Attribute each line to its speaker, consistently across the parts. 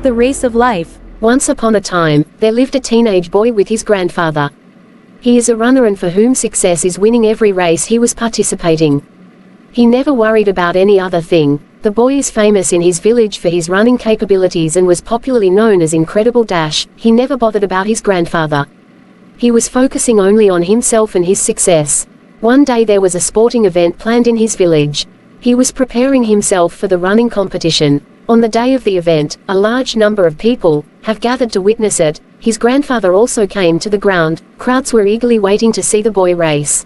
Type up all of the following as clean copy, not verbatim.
Speaker 1: The race of life.
Speaker 2: Once upon a time, there lived a teenage boy with his grandfather. He is a runner and for whom success is winning every race he was participating. He never worried about any other thing. The boy is famous in his village for his running capabilities and was popularly known as Incredible Dash. He never bothered about his grandfather. He was focusing only on himself and his success. One day there was a sporting event planned in his village. He was preparing himself for the running competition. On the day of the event, a large number of people have gathered to witness it. His grandfather also came to the ground. Crowds were eagerly waiting to see the boy race.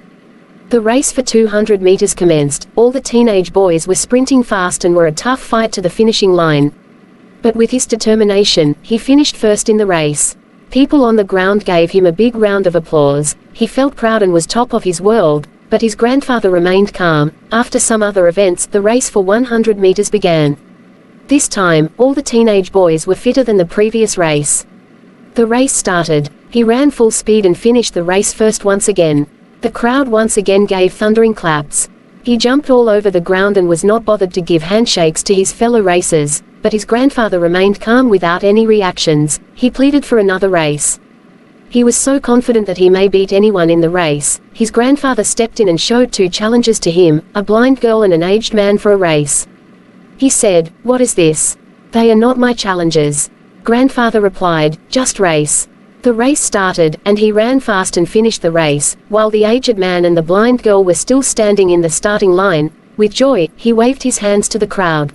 Speaker 2: The race for 200 meters commenced. All the teenage boys were sprinting fast and were a tough fight to the finishing line. But with his determination, he finished first in the race. People on the ground gave him a big round of applause. He felt proud and was top of his world, but his grandfather remained calm. After some other events, the race for 100 meters began. This time, all the teenage boys were fitter than the previous race. The race started. He ran full speed and finished the race first once again. The crowd once again gave thundering claps. He jumped all over the ground and was not bothered to give handshakes to his fellow racers, but his grandfather remained calm without any reactions. He pleaded for another race. He was so confident that he may beat anyone in the race. His grandfather stepped in and showed two challenges to him, a blind girl and an aged man for a race. He said, "What is this? They are not my challenges." Grandfather replied, "Just race." The race started, and he ran fast and finished the race, while the aged man and the blind girl were still standing in the starting line. With joy, he waved his hands to the crowd.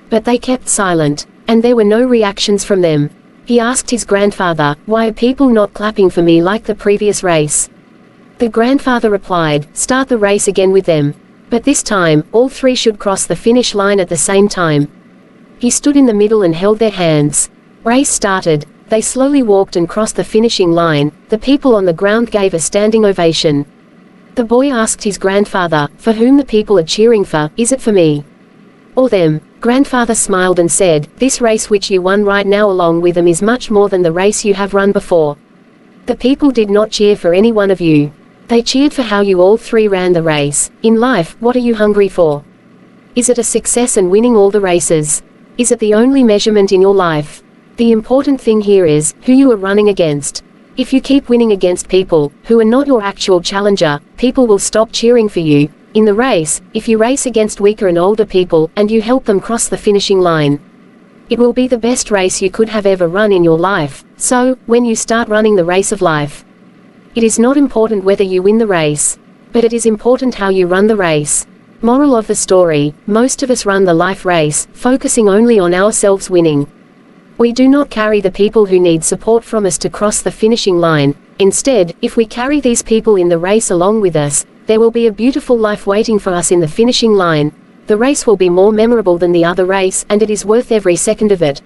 Speaker 2: But they kept silent, and there were no reactions from them. He asked his grandfather, "Why are people not clapping for me like the previous race?" The grandfather replied, "Start the race again with them. But this time, all three should cross the finish line at the same time." He stood in the middle and held their hands. Race started. They slowly walked and crossed the finishing line. The people on the ground gave a standing ovation. The boy asked his grandfather, "For whom the people are cheering for, is it for me or them?" Grandfather smiled and said, "This race which you won right now along with them is much more than the race you have run before. The people did not cheer for any one of you. They cheered for how you all three ran the race. In life, what are you hungry for? Is it a success and winning all the races? Is it the only measurement in your life? The important thing here is who you are running against. If you keep winning against people who are not your actual challenger, people will stop cheering for you. In the race, if you race against weaker and older people, and you help them cross the finishing line, it will be the best race you could have ever run in your life. So, when you start running the race of life, it is not important whether you win the race, but it is important how you run the race. Moral of the story: most of us run the life race, focusing only on ourselves winning. We do not carry the people who need support from us to cross the finishing line. Instead, if we carry these people in the race along with us, there will be a beautiful life waiting for us in the finishing line. The race will be more memorable than the other race, and it is worth every second of it.